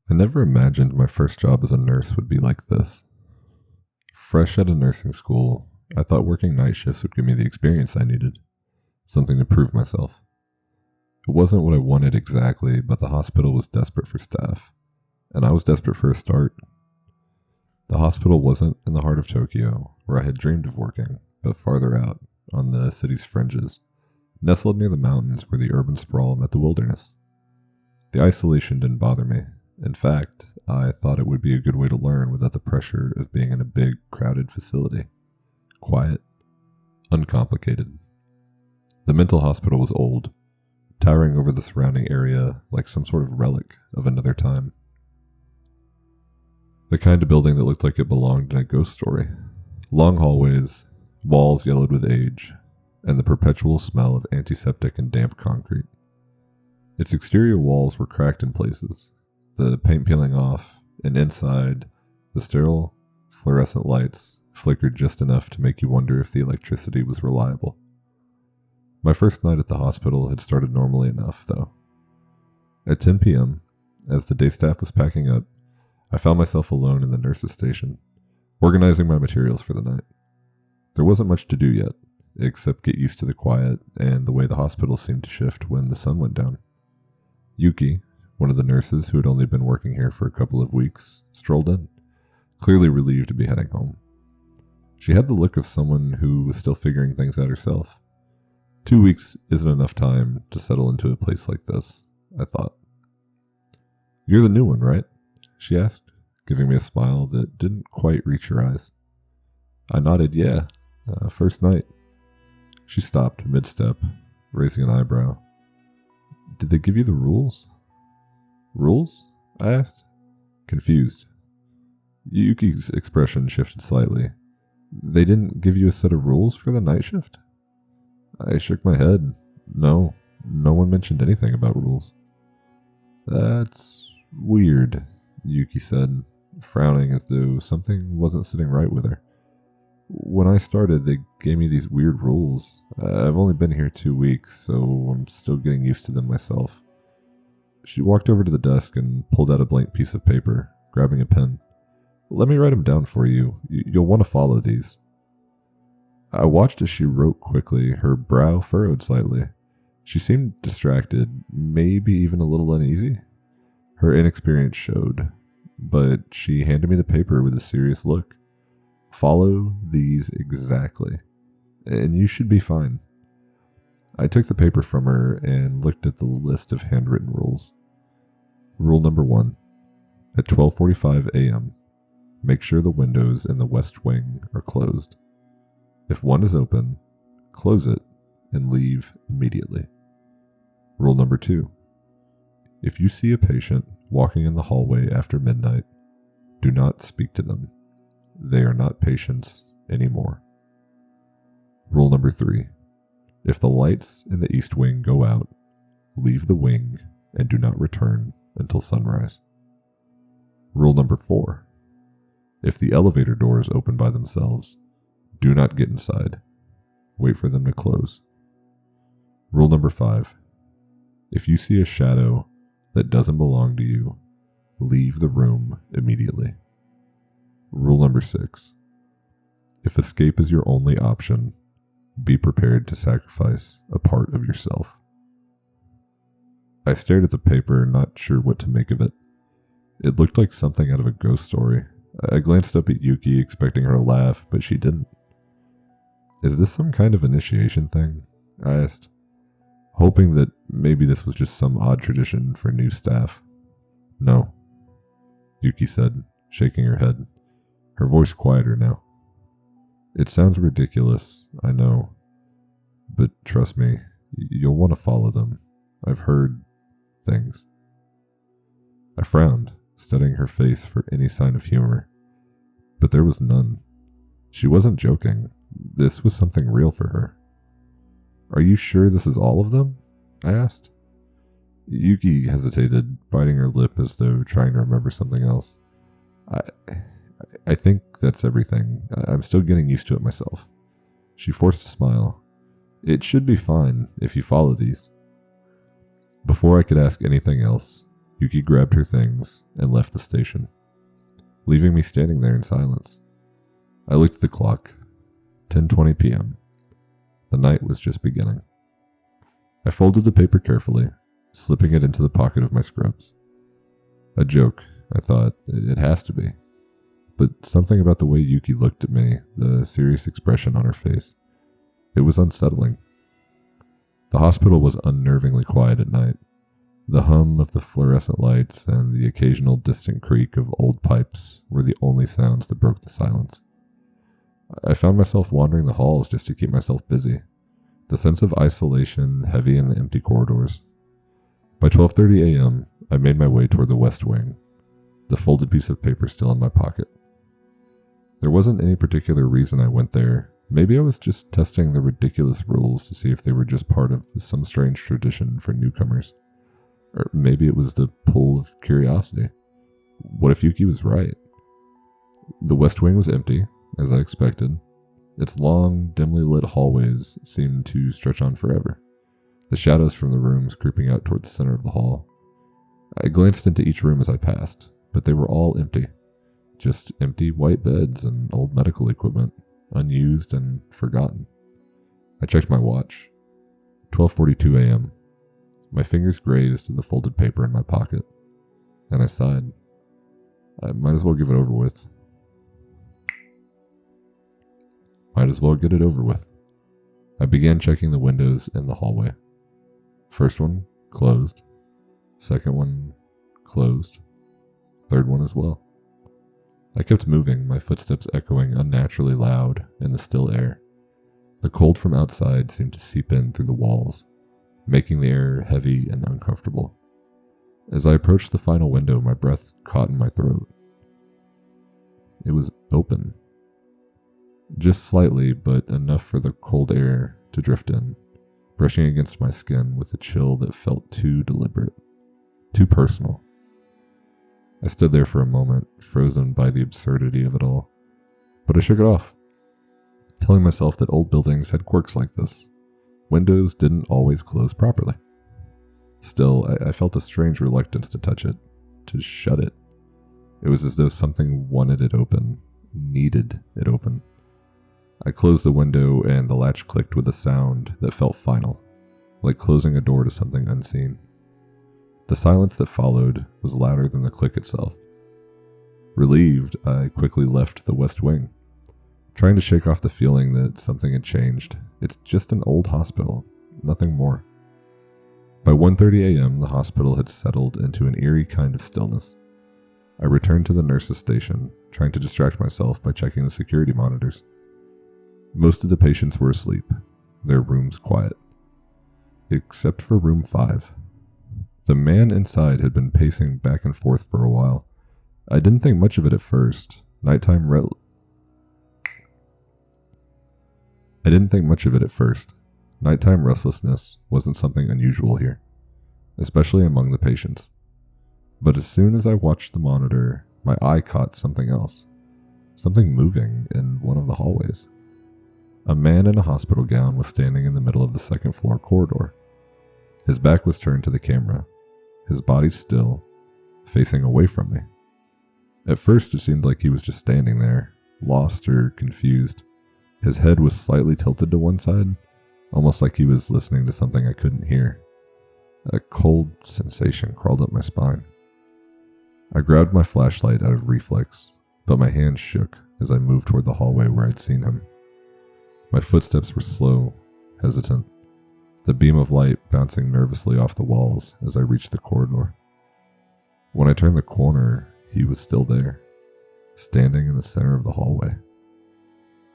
I never imagined my first job as a nurse would be like this. Fresh out of nursing school, I thought working night shifts would give me the experience I needed, something to prove myself. It wasn't what I wanted exactly, but the hospital was desperate for staff, and I was desperate for a start. The hospital wasn't in the heart of Tokyo, where I had dreamed of working, but farther out, on the city's fringes, nestled near the mountains where the urban sprawl met the wilderness. The isolation didn't bother me. In fact, I thought it would be a good way to learn without the pressure of being in a big, crowded facility. Quiet, uncomplicated. The mental hospital was old, towering over the surrounding area like some sort of relic of another time. The kind of building that looked like it belonged in a ghost story. Long hallways, walls yellowed with age, and the perpetual smell of antiseptic and damp concrete. Its exterior walls were cracked in places, the paint peeling off, and inside, the sterile, fluorescent lights flickered just enough to make you wonder if the electricity was reliable. My first night at the hospital had started normally enough, though. At 10 p.m., as the day staff was packing up, I found myself alone in the nurse's station, organizing my materials for the night. There wasn't much to do yet, except get used to the quiet and the way the hospital seemed to shift when the sun went down. Yuki, one of the nurses who had only been working here for a couple of weeks, strolled in, clearly relieved to be heading home. She had the look of someone who was still figuring things out herself. 2 weeks isn't enough time to settle into a place like this, I thought. "You're the new one, right?" she asked, giving me a smile that didn't quite reach her eyes. I nodded, yeah, first night. She stopped mid-step, raising an eyebrow. "Did they give you the rules?" "Rules?" I asked, confused. Yuki's expression shifted slightly. "They didn't give you a set of rules for the night shift?" I shook my head. No one mentioned anything about rules. "That's weird," Yuki said, frowning as though something wasn't sitting right with her. "When I started, they gave me these weird rules. I've only been here 2 weeks, so I'm still getting used to them myself." She walked over to the desk and pulled out a blank piece of paper, grabbing a pen. "Let me write them down for you. You'll want to follow these." I watched as she wrote quickly, her brow furrowed slightly. She seemed distracted, maybe even a little uneasy. Her inexperience showed, but she handed me the paper with a serious look. "Follow these exactly, and you should be fine." I took the paper from her and looked at the list of handwritten rules. Rule number 1. At 12:45 a.m., make sure the windows in the west wing are closed. If one is open, close it and leave immediately. Rule number 2. If you see a patient walking in the hallway after midnight, do not speak to them. They are not patients anymore. Rule number 3. If the lights in the east wing go out, leave the wing and do not return until sunrise. Rule number 4. If the elevator doors open by themselves, do not get inside. Wait for them to close. Rule number 5. If you see a shadow that doesn't belong to you, leave the room immediately. Rule number 6. If escape is your only option, be prepared to sacrifice a part of yourself. I stared at the paper, not sure what to make of it. It looked like something out of a ghost story. I glanced up at Yuki, expecting her to laugh, but she didn't. "Is this some kind of initiation thing?" I asked, hoping that maybe this was just some odd tradition for new staff. "No," Yuki said, shaking her head, her voice quieter now. "It sounds ridiculous, I know, but trust me, you'll want to follow them. I've heard things." I frowned, studying her face for any sign of humor, but there was none. She wasn't joking. This was something real for her. "Are you sure this is all of them?" I asked. Yuki hesitated, biting her lip as though trying to remember something else. I think that's everything. I'm still getting used to it myself." She forced a smile. "It should be fine if you follow these." Before I could ask anything else, Yuki grabbed her things and left the station, leaving me standing there in silence. I looked at the clock. 10:20 p.m. The night was just beginning. I folded the paper carefully, slipping it into the pocket of my scrubs. A joke, I thought. It has to be. But something about the way Yuki looked at me, the serious expression on her face, it was unsettling. The hospital was unnervingly quiet at night. The hum of the fluorescent lights and the occasional distant creak of old pipes were the only sounds that broke the silence. I found myself wandering the halls just to keep myself busy, the sense of isolation heavy in the empty corridors. By 12:30 a.m., I made my way toward the West Wing, the folded piece of paper still in my pocket. There wasn't any particular reason I went there. Maybe I was just testing the ridiculous rules to see if they were just part of some strange tradition for newcomers. Or maybe it was the pull of curiosity. What if Yuki was right? The West Wing was empty, as I expected. Its long, dimly lit hallways seemed to stretch on forever, the shadows from the rooms creeping out toward the center of the hall. I glanced into each room as I passed, but they were all empty. Just empty white beds and old medical equipment, unused and forgotten. I checked my watch. 12:42 a.m. My fingers grazed the folded paper in my pocket, and I sighed. I might as well give it over with. Might as well get it over with. I began checking the windows in the hallway. First one, closed. Second one, closed. Third one as well. I kept moving, my footsteps echoing unnaturally loud in the still air. The cold from outside seemed to seep in through the walls, making the air heavy and uncomfortable. As I approached the final window, my breath caught in my throat. It was open. Just slightly, but enough for the cold air to drift in, brushing against my skin with a chill that felt too deliberate, too personal. I stood there for a moment, frozen by the absurdity of it all. But I shook it off, telling myself that old buildings had quirks like this. Windows didn't always close properly. Still, I felt a strange reluctance to touch it, to shut it. It was as though something wanted it open, needed it open. I closed the window and the latch clicked with a sound that felt final, like closing a door to something unseen. The silence that followed was louder than the click itself. Relieved, I quickly left the West Wing, trying to shake off the feeling that something had changed. It's just an old hospital, nothing more. By 1:30 a.m., the hospital had settled into an eerie kind of stillness. I returned to the nurse's station, trying to distract myself by checking the security monitors. Most of the patients were asleep, their rooms quiet. Except for room 5. The man inside had been pacing back and forth for a while. I didn't think much of it at first. Nighttime restlessness wasn't something unusual here, especially among the patients. But as soon as I watched the monitor, my eye caught something else. Something moving in one of the hallways. A man in a hospital gown was standing in the middle of the second floor corridor. His back was turned to the camera, his body still, facing away from me. At first it seemed like he was just standing there, lost or confused. His head was slightly tilted to one side, almost like he was listening to something I couldn't hear. A cold sensation crawled up my spine. I grabbed my flashlight out of reflex, but my hands shook as I moved toward the hallway where I'd seen him. My footsteps were slow, hesitant, the beam of light bouncing nervously off the walls as I reached the corridor. When I turned the corner, he was still there, standing in the center of the hallway.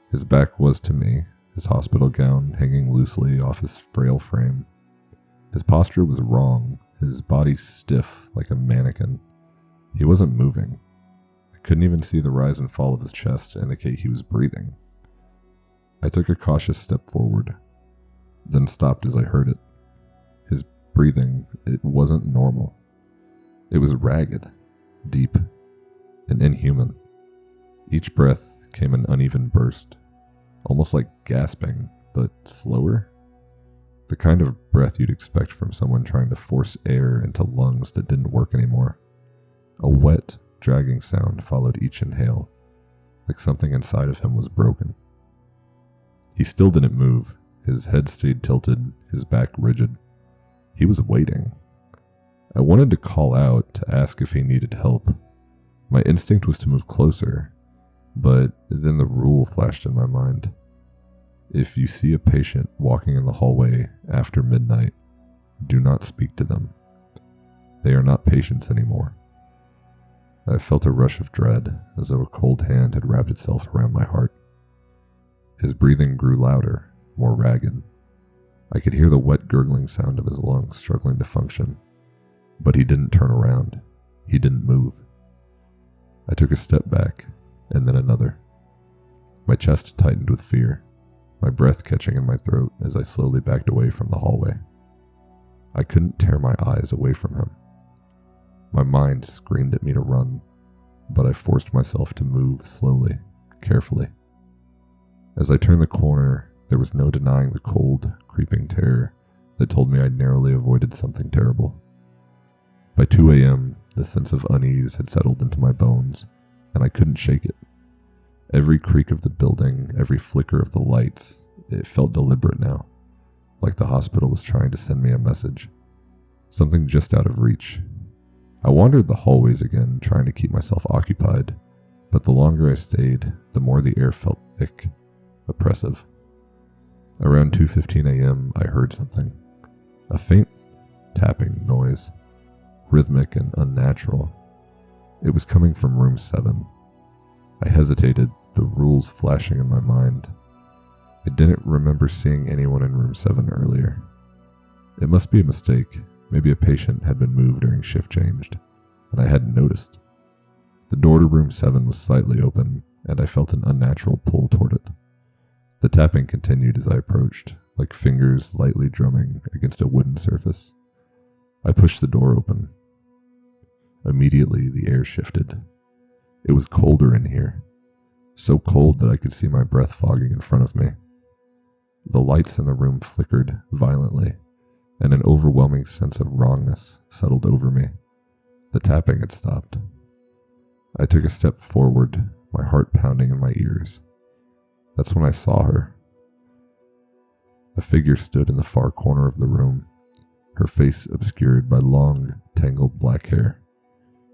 His back was to me, his hospital gown hanging loosely off his frail frame. His posture was wrong, his body stiff like a mannequin. He wasn't moving. I couldn't even see the rise and fall of his chest to indicate he was breathing. I took a cautious step forward, then stopped as I heard it. His breathing, it wasn't normal. It was ragged, deep, and inhuman. Each breath came an uneven burst, almost like gasping, but slower. the kind of breath you'd expect from someone trying to force air into lungs that didn't work anymore. A wet, dragging sound followed each inhale, like something inside of him was broken. He still didn't move. His head stayed tilted, his back rigid. He was waiting. I wanted to call out to ask if he needed help. My instinct was to move closer, but then the rule flashed in my mind. If you see a patient walking in the hallway after midnight, do not speak to them. They are not patients anymore. I felt a rush of dread, as though a cold hand had wrapped itself around my heart. His breathing grew louder, more ragged. I could hear the wet gurgling sound of his lungs struggling to function. But he didn't turn around. He didn't move. I took a step back, and then another. My chest tightened with fear, my breath catching in my throat as I slowly backed away from the hallway. I couldn't tear my eyes away from him. My mind screamed at me to run, but I forced myself to move slowly, carefully. As I turned the corner, there was no denying the cold, creeping terror that told me I'd narrowly avoided something terrible. By 2 a.m., the sense of unease had settled into my bones, and I couldn't shake it. Every creak of the building, every flicker of the lights, it felt deliberate now, like the hospital was trying to send me a message, something just out of reach. I wandered the hallways again, trying to keep myself occupied, but the longer I stayed, the more the air felt thick, oppressive. Around 2:15 a.m., I heard something, a faint tapping noise, rhythmic and unnatural. It was coming from room 7. I hesitated, the rules flashing in my mind. I didn't remember seeing anyone in room 7 earlier. It must be a mistake. Maybe a patient had been moved during shift changed, and I hadn't noticed. The door to room 7 was slightly open, and I felt an unnatural pull toward it. The tapping continued as I approached, like fingers lightly drumming against a wooden surface. I pushed the door open. Immediately, the air shifted. It was colder in here, so cold that I could see my breath fogging in front of me. The lights in the room flickered violently, and an overwhelming sense of wrongness settled over me. The tapping had stopped. I took a step forward, my heart pounding in my ears. That's when I saw her. A figure stood in the far corner of the room, her face obscured by long, tangled black hair.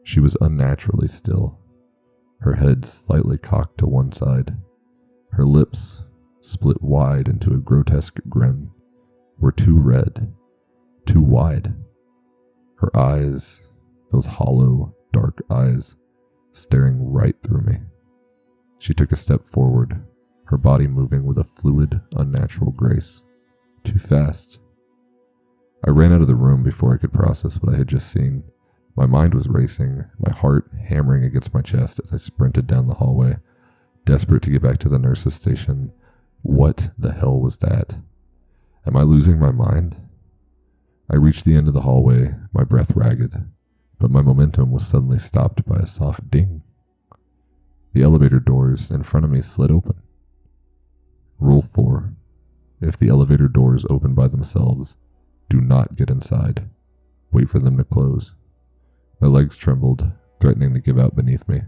She was unnaturally still, her head slightly cocked to one side. Her lips, split wide into a grotesque grin, were too red, too wide. Her eyes, those hollow, dark eyes, staring right through me. She took a step forward, her body moving with a fluid, unnatural grace. Too fast. I ran out of the room before I could process what I had just seen. My mind was racing, my heart hammering against my chest as I sprinted down the hallway, desperate to get back to the nurse's station. What the hell was that? Am I losing my mind? I reached the end of the hallway, my breath ragged, but my momentum was suddenly stopped by a soft ding. The elevator doors in front of me slid open. Rule 4. If the elevator doors open by themselves, do not get inside. Wait for them to close. My legs trembled, threatening to give out beneath me.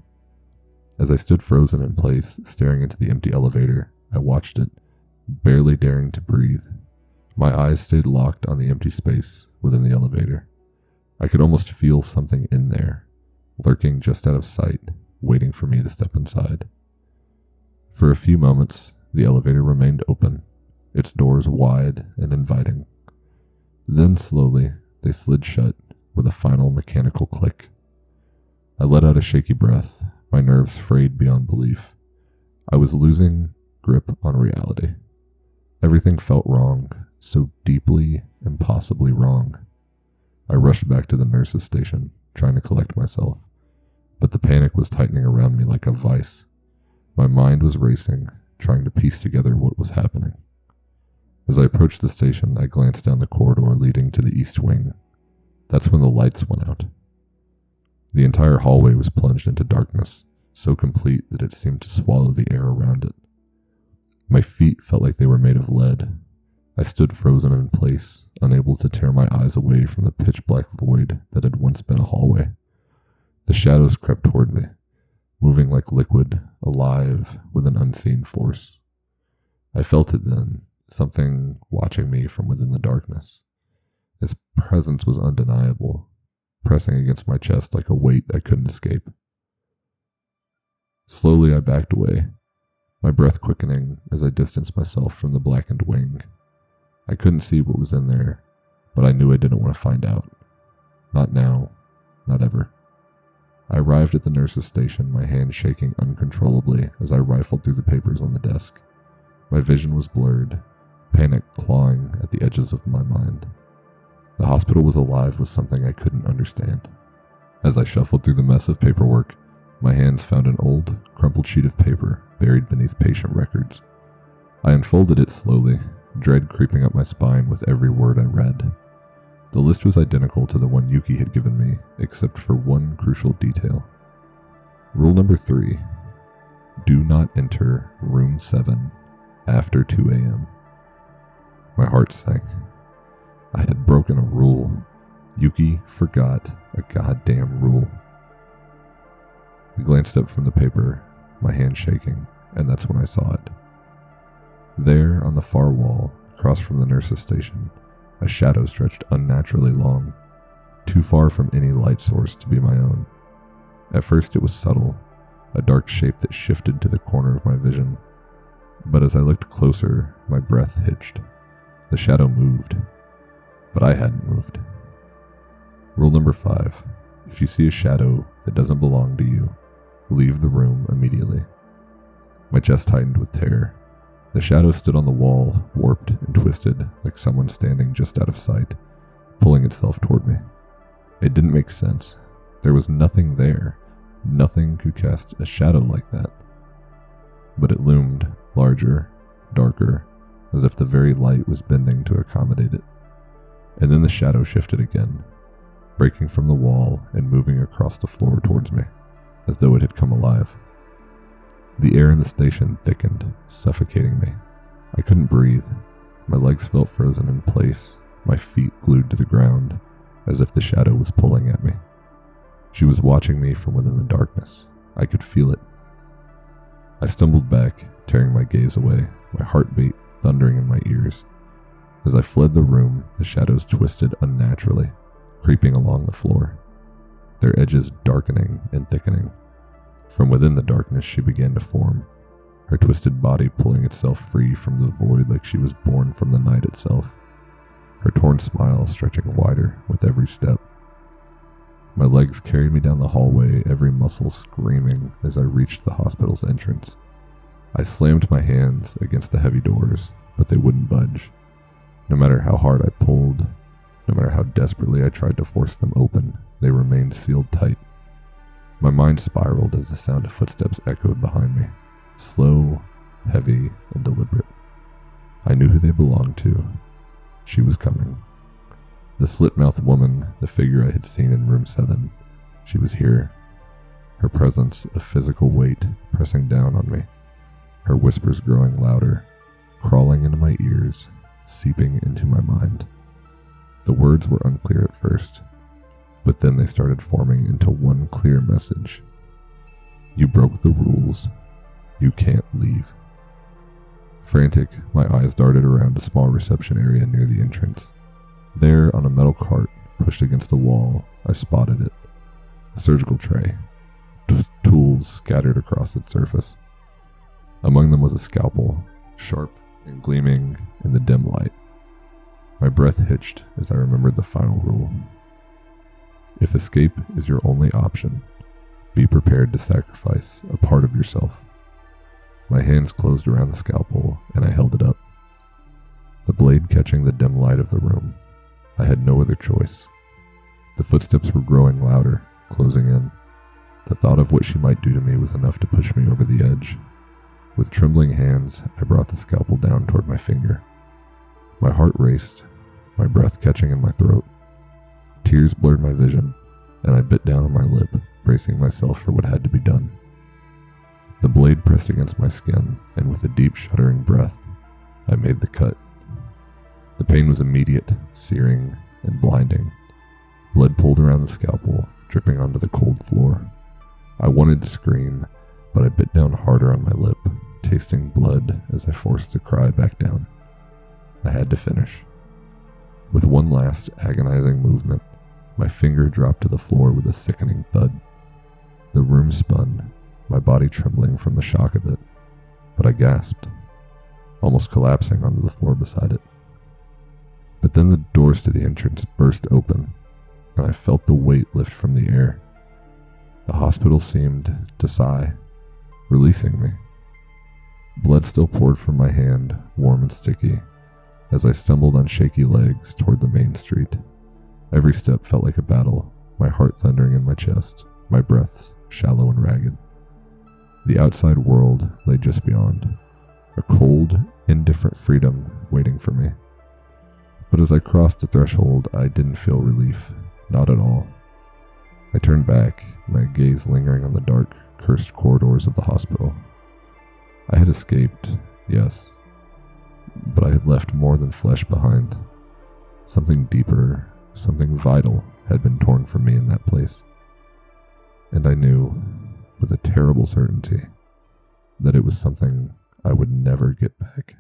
As I stood frozen in place, staring into the empty elevator, I watched it, barely daring to breathe. My eyes stayed locked on the empty space within the elevator. I could almost feel something in there, lurking just out of sight, waiting for me to step inside. For a few moments, the elevator remained open, its doors wide and inviting. Then slowly, they slid shut with a final mechanical click. I let out a shaky breath, my nerves frayed beyond belief. I was losing grip on reality. Everything felt wrong, so deeply, impossibly wrong. I rushed back to the nurse's station, trying to collect myself, but the panic was tightening around me like a vice. My mind was racing, trying to piece together what was happening. As I approached the station, I glanced down the corridor leading to the east wing. That's when the lights went out. The entire hallway was plunged into darkness, so complete that it seemed to swallow the air around it. My feet felt like they were made of lead. I stood frozen in place, unable to tear my eyes away from the pitch-black void that had once been a hallway. The shadows crept toward me, moving like liquid, alive with an unseen force. I felt it then, something watching me from within the darkness. Its presence was undeniable, pressing against my chest like a weight I couldn't escape. Slowly I backed away, my breath quickening as I distanced myself from the blackened wing. I couldn't see what was in there, but I knew I didn't want to find out. Not now, not ever. I arrived at the nurse's station, my hand shaking uncontrollably as I rifled through the papers on the desk. My vision was blurred, panic clawing at the edges of my mind. The hospital was alive with something I couldn't understand. As I shuffled through the mess of paperwork, my hands found an old, crumpled sheet of paper buried beneath patient records. I unfolded it slowly, dread creeping up my spine with every word I read. The list was identical to the one Yuki had given me, except for one crucial detail. Rule number 3. Do not enter room 7 after 2 a.m. My heart sank. I had broken a rule. Yuki forgot a goddamn rule. I glanced up from the paper, my hand shaking, and that's when I saw it. There, on the far wall, across from the nurse's station, a shadow stretched unnaturally long, too far from any light source to be my own. At first it was subtle, a dark shape that shifted to the corner of my vision. But as I looked closer, my breath hitched. The shadow moved, but I hadn't moved. Rule number 5. If you see a shadow that doesn't belong to you, leave the room immediately. My chest tightened with terror. The shadow stood on the wall, warped and twisted like someone standing just out of sight, pulling itself toward me. It didn't make sense. There was nothing there. Nothing could cast a shadow like that. But it loomed, larger, darker, as if the very light was bending to accommodate it. And then the shadow shifted again, breaking from the wall and moving across the floor towards me, as though it had come alive. The air in the station thickened, suffocating me. I couldn't breathe. My legs felt frozen in place, my feet glued to the ground, as if the shadow was pulling at me. She was watching me from within the darkness. I could feel it. I stumbled back, tearing my gaze away, my heartbeat thundering in my ears. As I fled the room, the shadows twisted unnaturally, creeping along the floor, their edges darkening and thickening. From within the darkness she began to form, her twisted body pulling itself free from the void like she was born from the night itself, her torn smile stretching wider with every step. My legs carried me down the hallway, every muscle screaming as I reached the hospital's entrance. I slammed my hands against the heavy doors, but they wouldn't budge. No matter how hard I pulled, no matter how desperately I tried to force them open, they remained sealed tight. My mind spiraled as the sound of footsteps echoed behind me, slow, heavy, and deliberate. I knew who they belonged to. She was coming. The slit-mouthed woman, the figure I had seen in room 7, she was here. Her presence a physical weight pressing down on me, her whispers growing louder, crawling into my ears, seeping into my mind. The words were unclear at first, but then they started forming into one clear message. You broke the rules. You can't leave. Frantic, my eyes darted around a small reception area near the entrance. There, on a metal cart pushed against the wall, I spotted it. A surgical tray, tools scattered across its surface. Among them was a scalpel, sharp and gleaming in the dim light. My breath hitched as I remembered the final rule. If escape is your only option, be prepared to sacrifice a part of yourself. My hands closed around the scalpel and I held it up, the blade catching the dim light of the room. I had no other choice. The footsteps were growing louder, closing in. The thought of what she might do to me was enough to push me over the edge. With trembling hands, I brought the scalpel down toward my finger. My heart raced, my breath catching in my throat. Tears blurred my vision, and I bit down on my lip, bracing myself for what had to be done. The blade pressed against my skin, and with a deep, shuddering breath, I made the cut. The pain was immediate, searing, and blinding. Blood pooled around the scalpel, dripping onto the cold floor. I wanted to scream, but I bit down harder on my lip, tasting blood as I forced the cry back down. I had to finish. With one last agonizing movement, my finger dropped to the floor with a sickening thud. The room spun, my body trembling from the shock of it, but I gasped, almost collapsing onto the floor beside it. But then the doors to the entrance burst open, and I felt the weight lift from the air. The hospital seemed to sigh, releasing me. Blood still poured from my hand, warm and sticky, as I stumbled on shaky legs toward the main street. Every step felt like a battle, my heart thundering in my chest, my breaths shallow and ragged. The outside world lay just beyond, a cold, indifferent freedom waiting for me. But as I crossed the threshold, I didn't feel relief, not at all. I turned back, my gaze lingering on the dark, cursed corridors of the hospital. I had escaped, yes, but I had left more than flesh behind. Something deeper, something vital had been torn from me in that place. And I knew, with a terrible certainty, that it was something I would never get back.